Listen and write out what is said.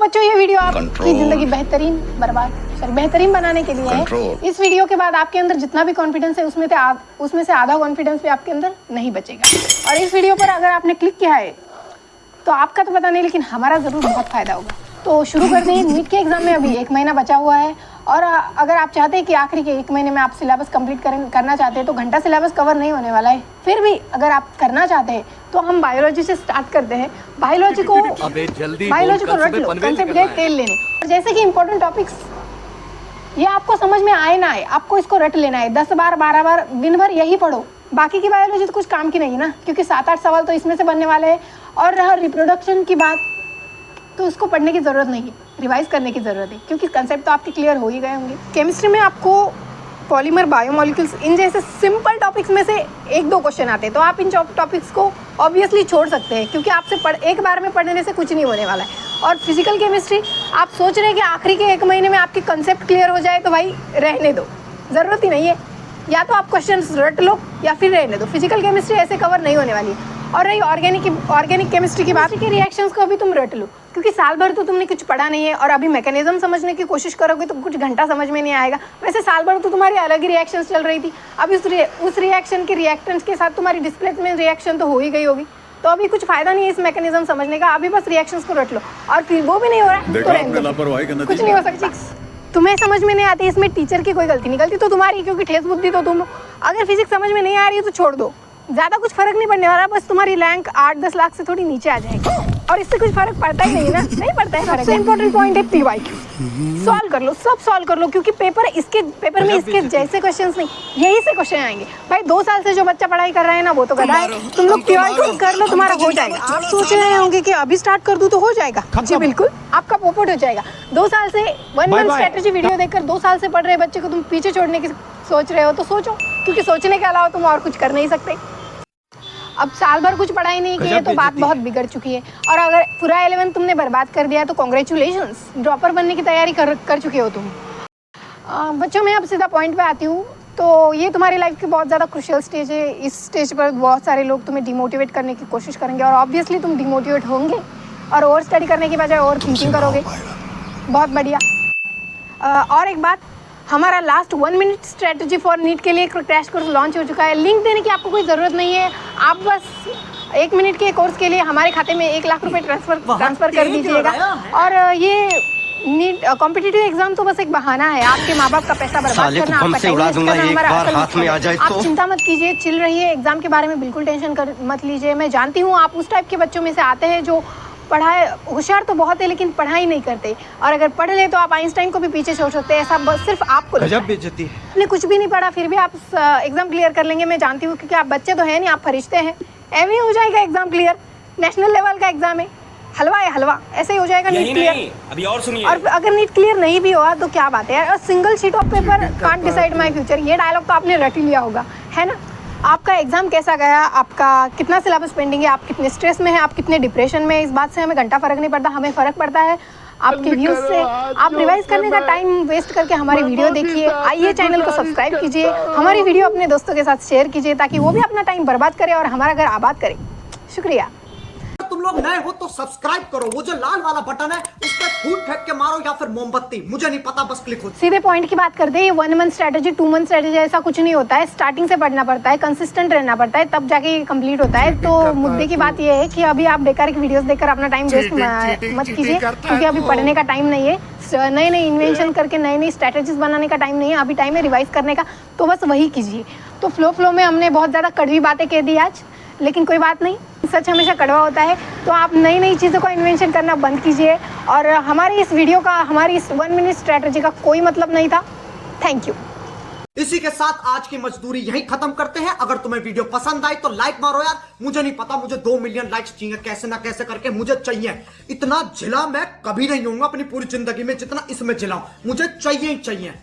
बच्चों ये वीडियो आपकी जिंदगी बेहतरीन बनाने के लिए है। इस वीडियो के बाद आपके अंदर जितना भी कॉन्फिडेंस है उसमें से आधा कॉन्फिडेंस भी आपके अंदर नहीं बचेगा। और इस वीडियो पर अगर आपने क्लिक किया है तो आपका तो पता नहीं, लेकिन हमारा ज़रूर बहुत फ़ायदा होगा। तो शुरू करते हैं। नीट के एग्ज़ाम में अभी 1 महीना बचा हुआ है और अगर आप चाहते हैं कि आखिरी के 1 महीने में आप सिलेबस कंप्लीट करना चाहते हैं तो घंटा सिलेबस कवर नहीं होने वाला है। फिर भी अगर आप करना चाहते हैं तो हम बायोलॉजी से स्टार्ट करते हैं। बायोलॉजी को रट लो, कंसेप्ट गए तेल लेने। और जैसे कि इंपॉर्टेंट टॉपिक्स ये आपको समझ में आए ना आए, आपको इसको रट लेना है। 10 बार 12 बार दिन भर यही पढ़ो। बाकी की बायोलॉजी तो कुछ काम की नहीं है ना, क्योंकि 7-8 सवाल तो इसमें से बनने वाले हैं। और रहा रिप्रोडक्शन की बात, तो उसको पढ़ने की ज़रूरत नहीं है, रिवाइज करने की ज़रूरत है, क्योंकि कंसेप्ट तो आपके क्लियर हो ही गए होंगे। केमिस्ट्री में आपको पॉलीमर, बायोमोलिक्यूल्स, इन जैसे सिंपल टॉपिक्स में से 1-2 क्वेश्चन आते हैं, तो आप इन टॉपिक्स को ऑब्वियसली छोड़ सकते हैं, क्योंकि आपसे एक बार में पढ़ने से कुछ नहीं होने वाला है। और फिजिकल केमिस्ट्री आप सोच रहे हैं कि आखिरी के 1 महीने में आपके कंसेप्ट क्लियर हो जाए, तो भाई रहने दो, ज़रूरत ही नहीं है। या तो आप क्वेश्चन रट लो या फिर रहने दो। फिजिकल केमिस्ट्री ऐसे कवर नहीं होने वाली है। और रही ऑर्गेनिक केमिस्ट्री की बात, के रिएक्शंस को अभी तुम रट लो, क्योंकि साल भर तो तुमने कुछ पढ़ा नहीं है और अभी मैकेनिज्म समझने की कोशिश करोगे तो कुछ घंटा समझ में नहीं आएगा। वैसे साल भर तो तुम्हारी अलग ही रिएक्शंस चल रही थी, अभी उस रिएक्शन के रिएक्टेंट्स के साथ तुम्हारी डिस्प्लेसमेंट रिएक्शन तो हो ही गई होगी। तो अभी कुछ फायदा नहीं है इस मैकेनिज्म समझने का, अभी बस रिएक्शंस को रट लो। और फिर वो भी नहीं हो रहा है तो रहने दो, कुछ नहीं हो सकता। तुम्हें समझ में नहीं आती, इसमें टीचर की कोई गलती नहीं, गलती तो तुम्हारी, क्योंकि ठेस बुद्धि तो तुम। अगर फिजिक्स समझ में नहीं आ रही है तो छोड़ दो, ज़्यादा कुछ फर्क नहीं पड़ने वाला, बस तुम्हारी रैंक 8-10 लाख से थोड़ी नीचे आ जाएगी और इससे कुछ फर्क पड़ता ही नहीं ना, नहीं पड़ता है। सबसे इंपॉर्टेंट पॉइंट है पीवाईक्यू। सॉल्व कर लो, सब सॉल्व कर लो, क्योंकि पेपर में इसके जैसे क्वेश्चंस नहीं, यही से क्वेश्चन आएंगे। भाई 2 साल से जो बच्चा पढ़ाई कर रहा है ना, वो तो गधा है। तुम लोग पीवाईक्यू कर लो, तुम्हारा हो जाएगा। आप सोच रहे होंगे कि अभी स्टार्ट कर दूं तो हो जाएगा। जी बिल्कुल, आपका पोपट हो जाएगा। 2 साल से 1 मंथ स्ट्रेटेजी वीडियो देखकर 2 साल से पढ़ रहे बच्चे को तुम पीछे छोड़ने की सोच रहे हो तो सोचो, क्योंकि सोचने के अलावा तुम और कुछ कर नहीं सकते। अब साल भर कुछ पढ़ाई नहीं की है तो बात बहुत बिगड़ चुकी है। और अगर पूरा 11 तुमने बर्बाद कर दिया तो कॉन्ग्रेचुलेशंस, ड्रॉपर बनने की तैयारी कर चुके हो तुम। बच्चों, मैं अब सीधा पॉइंट पे आती हूँ। तो ये तुम्हारी लाइफ की बहुत ज़्यादा क्रुशियल स्टेज है। इस स्टेज पर बहुत सारे लोग तुम्हें डिमोटिवेट करने की कोशिश करेंगे और ऑब्वियसली तुम डिमोटिवेट होंगे और ओवर स्टडी करने की बजाय ओवर थिंकिंग करोगे। बहुत बढ़िया। और एक बात, हमारा last 1 minute strategy for NEET के लिए एक क्रैश कोर्स लॉन्च हो चुका है। लिंक देने की आपको कोई ज़रूरत नहीं है, आप बस 1 मिनट के कोर्स के लिए हमारे खाते में 1 लाख रुपए ट्रांसफ़र कर दीजिएगा। और ये नीट कॉम्पिटिटिव एग्जाम तो बस एक बहाना है, आपके माँ बाप का पैसा बर्बाद करना, आपका टाइम वेस्ट करना हमारा असल मकसद है। आप चिंता मत कीजिए, चिल रहिए, एग्जाम के बारे में बिल्कुल टेंशन मत लीजिए। मैं जानती हूँ आप उस टाइप के बच्चों में से आते हैं जो पढ़ाई होशियार तो बहुत है लेकिन पढ़ाई नहीं करते, और अगर पढ़ ले तो आप आइंस्टाइन को भी पीछे छोड़ सकते हैं। ऐसा बस सिर्फ आपको गजब बेइज्जती है। आपने कुछ भी नहीं पढ़ा फिर भी आप एग्जाम क्लियर कर लेंगे, मैं जानती हूँ, क्योंकि आप बच्चे तो हैं नहीं, आप फरिश्ते हैं। एवं हो जाएगा एग्जाम क्लियर, नेशनल लेवल का एग्जाम है, हलवा है हलवा, ऐसे ही हो जाएगा नीट क्लियर। अभी और सुनिए, और अगर नीट क्लियर नहीं भी हुआ तो क्या बात है, single sheet of paper can't decide my future, ये डायलॉग तो आपने रट ही लिया होगा, है ना। आपका एग्जाम कैसा गया, आपका कितना सिलेबस पेंडिंग है, आप कितने स्ट्रेस में हैं, आप कितने डिप्रेशन में, इस बात से हमें घंटा फर्क नहीं पड़ता, हमें फ़र्क पड़ता है आपके व्यूज़ से। आप रिवाइज करने का टाइम वेस्ट करके हमारी वीडियो देखिए, आइए चैनल को सब्सक्राइब कीजिए, हमारी वीडियो अपने दोस्तों के साथ शेयर कीजिए ताकि वो भी अपना टाइम बर्बाद करे और हमारा घर आबाद करे। शुक्रिया। तुम लोग नए हो तो सब्सक्राइब करो, वो जो लाल वाला बटन है उस पर फूट फेंक के मारो या फिर मोमबत्ती, मुझे नहीं पता, बस क्लिक हो। सीधे पॉइंट की बात करते हैं। 1 मंथ स्ट्रेटजी, 2 मंथ स्ट्रेटजी ऐसा कुछ नहीं होता है। स्टार्टिंग से पढ़ना पड़ता है, कंसिस्टेंट रहना पड़ता है, तब जाके ये कंप्लीट होता है। तो मुद्दे की बात ये है कि अभी आप बेकार की वीडियोस देखकर अपना टाइम वेस्ट मत कीजिए, क्योंकि अभी पढ़ने का टाइम नहीं है, नए नए इन्वेंशन करके नई नई स्ट्रैटेजीज बनाने का टाइम नहीं है, अभी टाइम है रिवाइज करने का, तो बस वही कीजिए। तो फ्लो में हमने बहुत ज़्यादा कड़वी बातें कह दी आज, लेकिन कोई बात नहीं, सच हमेशा कड़वा होता है। तो आप नई नई चीज़ों का इन्वेंशन करना बंद कीजिए। और हमारी इस वीडियो का, हमारी इस 1 मिनट स्ट्रैटेजी का कोई मतलब नहीं था। Thank you. इसी के साथ आज की मजदूरी यहीं खत्म करते हैं। अगर तुम्हें वीडियो पसंद आई तो लाइक मारो यार, मुझे नहीं पता, मुझे 2 मिलियन लाइक्स चाहिए, कैसे ना कैसे करके मुझे चाहिए। इतना झिला मैं कभी नहीं होऊंगा अपनी पूरी जिंदगी में जितना इसमें झिलाऊं, मुझे चाहिए ही चाहिए।